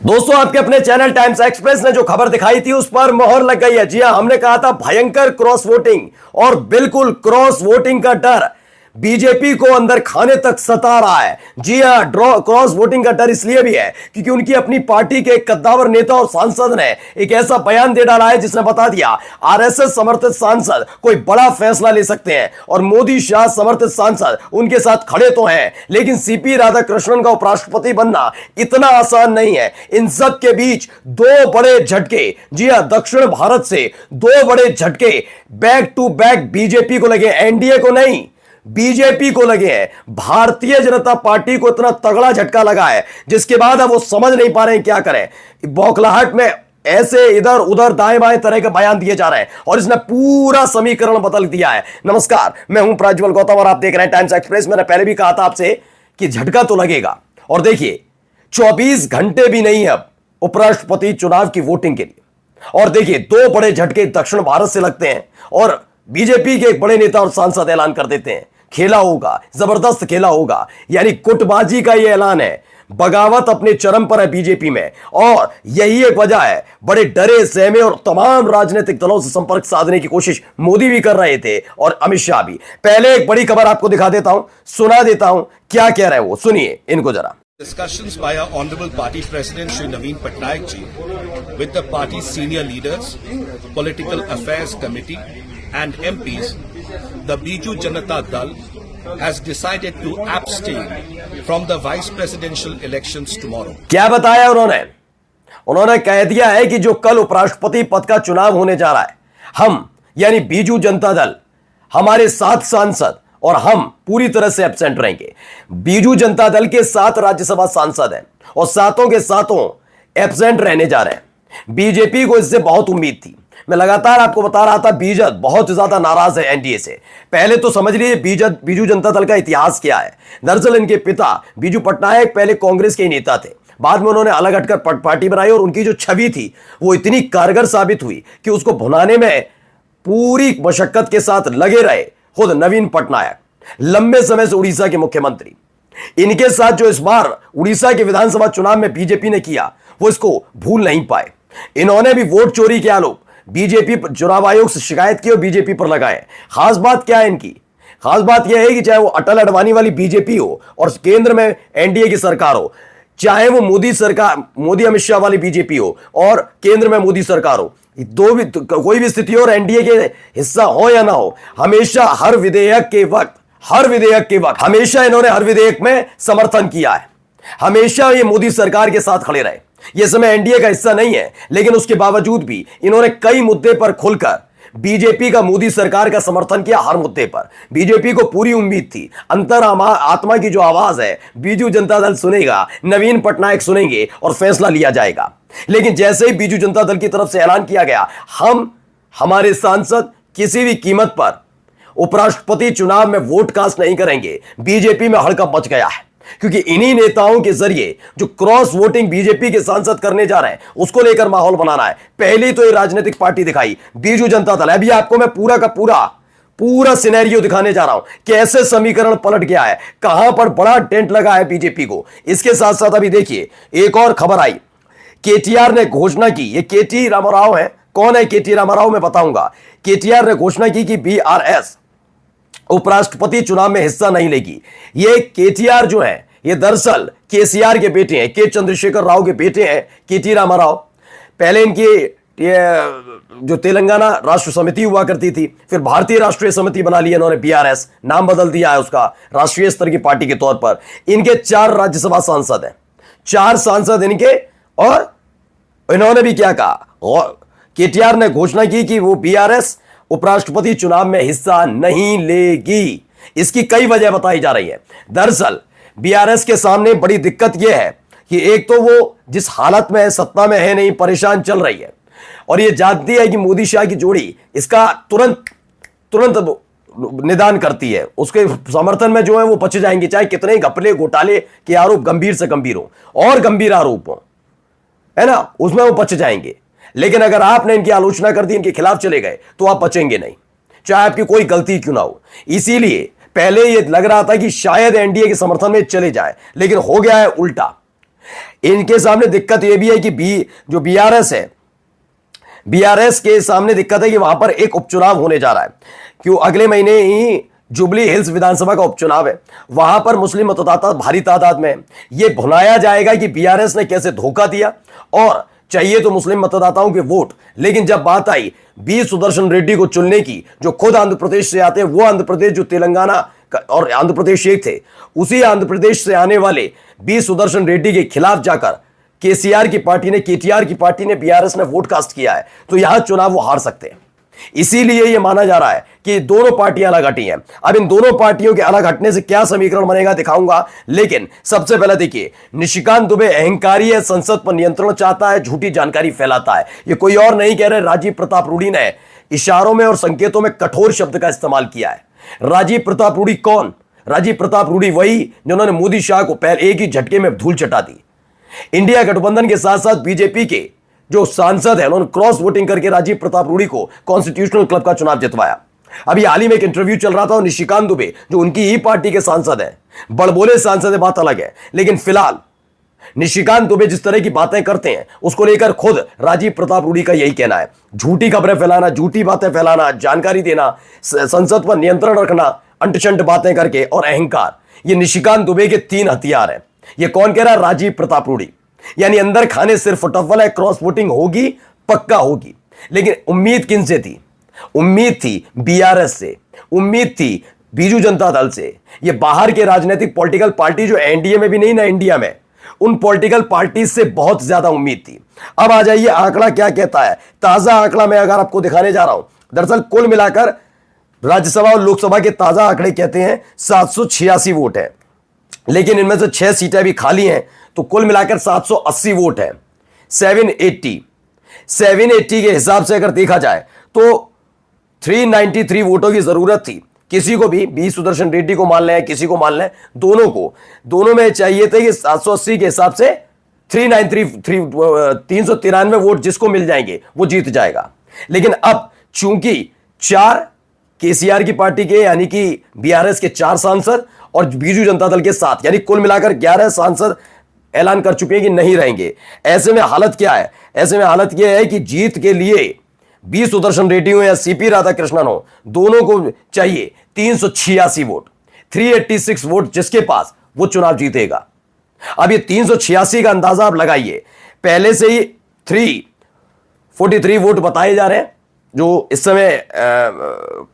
दोस्तों, आपके अपने चैनल टाइम्स एक्सप्रेस ने जो खबर दिखाई थी उस पर मोहर लग गई है। जी हां, हमने कहा था भयंकर क्रॉस वोटिंग, और बिल्कुल क्रॉस वोटिंग का डर बीजेपी को अंदर खाने तक सता रहा है। जी हां, क्रॉस वोटिंग का डर इसलिए भी है क्योंकि उनकी अपनी पार्टी के एक कद्दावर नेता और सांसद ने एक ऐसा बयान दे डाला है जिसने बता दिया आरएसएस समर्थित सांसद कोई बड़ा फैसला ले सकते हैं और मोदी शाह समर्थित सांसद उनके साथ खड़े तो हैं, लेकिन सीपी राधाकृष्णन का उपराष्ट्रपति बनना इतना आसान नहीं है। इन सब के बीच दो बड़े झटके, जी हां, दक्षिण भारत से दो बड़े झटके बैक टू बैक बीजेपी को लगे। एनडीए को नहीं, बीजेपी को लगे हैं। भारतीय जनता पार्टी को इतना तगड़ा झटका लगा है जिसके बाद अब वो समझ नहीं पा रहे हैं क्या करें। बौखलाहट में ऐसे इधर उधर दाएं बाएं तरह के बयान दिए जा रहे हैं और इसने पूरा समीकरण बदल दिया है। नमस्कार, मैं हूं प्रज्वल गौतम और आप देख रहे हैं टाइम्स एक्सप्रेस। मैंने पहले भी कहा था आपसे कि झटका तो लगेगा, और देखिए 24 घंटे भी नहीं है अब उपराष्ट्रपति चुनाव की वोटिंग के लिए, और देखिए दो बड़े झटके दक्षिण भारत से लगते हैं और बीजेपी के एक बड़े नेता और सांसद ऐलान कर देते हैं खेला होगा, जबरदस्त खेला होगा। यानी गुटबाजी का यह ऐलान है। बगावत अपने चरम पर है बीजेपी में, और यही एक वजह है। बड़े डरे सहमे और तमाम राजनीतिक दलों से संपर्क साधने की कोशिश मोदी भी कर रहे थे और अमित शाह भी। पहले एक बड़ी खबर आपको दिखा देता हूं, सुना देता हूं क्या कह रहे हैं वो, सुनिए इनको जरा। Discussions by our Honorable Party President Shri Naveen Patnaik ji with the party's senior leaders, Political Affairs Committee and MPs, the Biju Janata Dal has decided to abstain from the vice presidential elections tomorrow. क्या बताया उन्होंने? उन्होंने कह दिया है कि जो कल उपराष्ट्रपति पद का चुनाव होने जा रहा है, हम यानी बीजू जनता दल, हमारे 7 सांसद और हम पूरी तरह से एब्सेंट रहेंगे। बीजू जनता दल के 7 राज्यसभा सांसद हैं और 7 के 7 एब्सेंट रहने जा रहे हैं। बीजेपी को इससे बहुत उम्मीद थी। मैं लगातार आपको बता रहा था बीजद बहुत ज्यादा नाराज है एनडीए से। पहले तो समझ लीजिए बीजू जनता दल का इतिहास क्या है। दरअसल इनके पिता बीजू पटनायक पहले कांग्रेस के नेता थे, बाद में उन्होंने अलग हटकर पार्टी बनाई और उनकी जो छवि थी वो इतनी कारगर साबित हुई कि उसको भुनाने में पूरी मशक्कत के साथ लगे रहे खुद नवीन पटनायक, लंबे समय से उड़ीसा के मुख्यमंत्री। इनके साथ जो इस बार उड़ीसा के विधानसभा चुनाव में बीजेपी ने किया वो इसको भूल नहीं पाए। इन्होंने भी वोट चोरी के आरोप बीजेपी चुनाव आयोग से शिकायत की और बीजेपी पर लगाए। खास बात क्या है इनकी? खास बात यह है कि चाहे वो अटल अडवाणी वाली बीजेपी हो और केंद्र में एनडीए की सरकार हो, चाहे वो मोदी सरकार, मोदी अमित शाह वाली बीजेपी हो और केंद्र में मोदी सरकार हो, दो भी कोई भी स्थिति हो और एनडीए के हिस्सा हो या ना हो, हमेशा हर विधेयक के वक्त हमेशा इन्होंने हर विधेयक में समर्थन किया है। हमेशा ये मोदी सरकार के साथ खड़े रहे। ये समय एनडीए का हिस्सा नहीं है, लेकिन उसके बावजूद भी इन्होंने कई मुद्दे पर खुलकर बीजेपी का, मोदी सरकार का समर्थन किया। हर मुद्दे पर बीजेपी को पूरी उम्मीद थी, अंतर आत्मा की जो आवाज है बीजू जनता दल सुनेगा, नवीन पटनायक सुनेंगे और फैसला लिया जाएगा। लेकिन जैसे ही बीजू जनता दल की तरफ से ऐलान किया गया हमारे सांसद किसी भी कीमत पर उपराष्ट्रपति चुनाव में वोट कास्ट नहीं करेंगे, बीजेपी में हड़कंप मच गया है। क्योंकि इन्हीं नेताओं के जरिए जो क्रॉस वोटिंग बीजेपी के सांसद करने जा रहे हैं उसको लेकर माहौल बनाना है। पहली तो ये राजनीतिक पार्टी दिखाई बीजू जनता दल। अभी आपको मैं पूरा का पूरा सिनेरियो दिखाने जा रहा हूं, कैसे समीकरण पलट गया है, कहां पर बड़ा टेंट लगा है बीजेपी को। इसके साथ साथ अभी देखिए एक और खबर आई, केटीआर ने घोषणा की। ये केटी रामाराव है। कौन है केटी रामाराव मैं बताऊंगा। केटीआर ने घोषणा की कि बीआरएस उपराष्ट्रपति चुनाव में हिस्सा नहीं लेगी। ये केटीआर जो है ये दरअसल केसीआर के बेटे हैं, के चंद्रशेखर राव के बेटे हैं केटी रामाराव। पहले इनकी जो तेलंगाना राष्ट्र समिति हुआ करती थी, फिर भारतीय राष्ट्रीय समिति बना लिया इन्होंने, बीआरएस नाम बदल दिया है उसका, राष्ट्रीय स्तर की पार्टी के तौर पर। इनके 4 राज्यसभा सांसद हैं, 4 सांसद इनके। और इन्होंने भी क्या कहा, केटीआर ने घोषणा की कि वो बीआरएस उपराष्ट्रपति चुनाव में हिस्सा नहीं लेगी। इसकी कई वजह बताई जा रही है। दरअसल बीआरएस के सामने बड़ी दिक्कत यह है कि एक तो वो जिस हालत में है, सत्ता में है नहीं, परेशान चल रही है, और ये जानती है कि मोदी शाह की जोड़ी इसका तुरंत निदान करती है। उसके समर्थन में जो है वो बच जाएंगे, चाहे कितने घपले घोटाले के आरोप गंभीर से गंभीर हो और गंभीर आरोप हो, है ना, उसमें वो बच जाएंगे। लेकिन अगर आपने इनकी आलोचना कर दी, इनके खिलाफ चले गए, तो आप बचेंगे नहीं, चाहे आपकी कोई गलती क्यों ना हो। इसीलिए पहले यह लग रहा था कि शायद एनडीए के समर्थन में चले जाए, लेकिन हो गया है उल्टा। इनके सामने दिक्कत यह भी है कि जो बीआरएस है, बीआरएस के सामने दिक्कत है कि वहां पर एक उपचुनाव होने जा रहा है। क्यों? अगले महीने ही जुबली हिल्स विधानसभा का उपचुनाव है, वहां पर मुस्लिम मतदाता भारी तादाद में है। यह भुनाया जाएगा कि बीआरएस ने कैसे धोखा दिया और चाहिए तो मुस्लिम मतदाताओं के वोट, लेकिन जब बात आई बी सुदर्शन रेड्डी को चुनने की, जो खुद आंध्र प्रदेश से आते हैं, वो आंध्र प्रदेश जो तेलंगाना और आंध्र प्रदेश एक थे, उसी आंध्र प्रदेश से आने वाले बी सुदर्शन रेड्डी के खिलाफ जाकर केसीआर की पार्टी ने, केटीआर की पार्टी ने, बीआरएस ने वोट कास्ट किया है, तो यहां चुनाव वो हार सकते हैं। इसीलिए यह माना जा रहा है कि दोनों पार्टियां अलग हटी हैं। अब इन दोनों पार्टियों के अलग हटने से क्या समीकरण बनेगा दिखाऊंगा, लेकिन सबसे पहले देखिए, निशिकांत दुबे अहंकारी है, संसद पर नियंत्रण चाहता है, झूठी जानकारी फैलाता है। यह कोई और नहीं कह रहे, राजीव प्रताप रूडी ने इशारों में और संकेतों में कठोर शब्द का इस्तेमाल किया है। राजीव प्रताप रूडी कौन? राजीव प्रताप रूडी वही जिन्होंने मोदी शाह को पहले एक ही झटके में धूल चटा दी। इंडिया गठबंधन के साथ साथ बीजेपी के जो सांसद है, उन्होंने क्रॉस वोटिंग करके राजीव प्रताप रूडी को कॉन्स्टिट्यूशनल क्लब का चुनाव जितवाया। अभी हाल ही में एक इंटरव्यू चल रहा था और निशिकांत दुबे जो उनकी ही पार्टी के सांसद हैं, बड़बोले सांसद है, बात अलग है, लेकिन फिलहाल निशिकांत दुबे जिस तरह की बातें करते हैं उसको लेकर खुद राजीव प्रताप रूडी का यही कहना है, झूठी खबरें फैलाना, झूठी बातें फैलाना, जानकारी देना, संसद पर नियंत्रण रखना, अंटशंट बातें करके और अहंकार, ये निशिकांत दुबे के 3 हथियार हैं। ये कौन कह रहा है? राजीव प्रताप रूडी। यानी अंदर खाने सिर्फ टफल है, क्रॉस वोटिंग होगी, पक्का होगी। लेकिन उम्मीद किन से थी? उम्मीद थी बीआरएस से, उम्मीद थी बीजू जनता दल से। ये बाहर के राजनीतिक पॉलिटिकल पार्टी जो एनडीए में भी नहीं ना इंडिया में, उन पॉलिटिकल पार्टी से बहुत ज्यादा उम्मीद थी। अब आ जाइए आंकड़ा क्या कहता है। ताजा आंकड़ा मैं अगर आपको दिखाने जा रहा हूं, दरअसल कुल मिलाकर राज्यसभा और लोकसभा के ताजा आंकड़े कहते हैं 786 वोट है, लेकिन इनमें से 6 सीटें भी खाली हैं, तो कुल मिलाकर 780 वोट है। 780 के हिसाब से अगर देखा जाए तो 393 वोटों की जरूरत थी। किसी को भी, बी सुदर्शन रेड्डी को मान लें, किसी को मान लें, दोनों में चाहिए थे कि 780 के हिसाब से 393 वोट जिसको मिल जाएंगे वो जीत जाएगा। लेकिन अब चूंकि 4 केसीआर की पार्टी के यानी कि बीआरएस के 4 सांसद और बीजू जनता दल के 7, यानी कुल मिलाकर 11 सांसद ऐलान कर चुके हैं कि नहीं रहेंगे। ऐसे में हालत क्या है? ऐसे में हालत यह है कि जीत के लिए बी सुदर्शन रेड्डी हो या सीपी राधाकृष्णन हो, दोनों को चाहिए 386 वोट। 386 वोट जिसके पास, वो चुनाव जीतेगा। अब ये 386 का अंदाजा आप लगाइए। पहले से ही 343 वोट बताए जा रहे हैं जो इस समय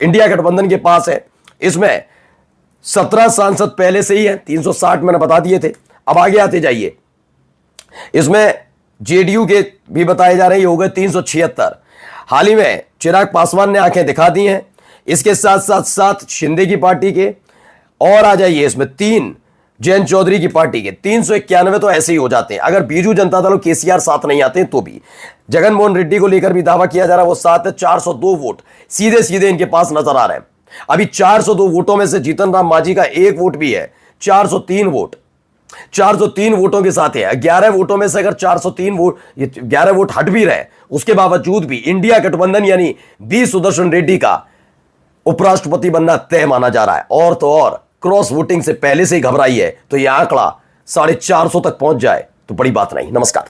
इंडिया गठबंधन के पास है। इसमें 17 सांसद पहले से ही है, 360 मैंने बता दिए थे। अब आगे आते जाइए, इसमें जेडीयू के भी बताए जा रहे हैं, ये हो गए 376। हाल ही में चिराग पासवान ने आंखें दिखा दी हैं। इसके साथ साथ 7 शिंदे की पार्टी के, और आ जाइए इसमें 3 जयंत चौधरी की पार्टी के। 391 तो ऐसे ही हो जाते हैं अगर बीजू जनता दल और केसीआर साथ नहीं आते हैं तो भी। जगनमोहन रेड्डी को लेकर भी दावा किया जा रहा है, वो साथ है। 402 वोट सीधे सीधे इनके पास नजर आ रहे हैं। अभी 402 वोटों में से जीतन राम मांझी का 1 वोट भी है। 403 वोट, 403 वोटों के साथ है। 11 वोटों में से अगर 403 वोट, 11 वोट हट भी रहे, उसके बावजूद भी इंडिया गठबंधन यानी बी सुदर्शन रेड्डी का उपराष्ट्रपति बनना तय माना जा रहा है। और तो और क्रॉस वोटिंग से पहले से ही घबराई है, तो यह आंकड़ा 450 तक पहुंच जाए तो बड़ी बात नहीं। नमस्कार।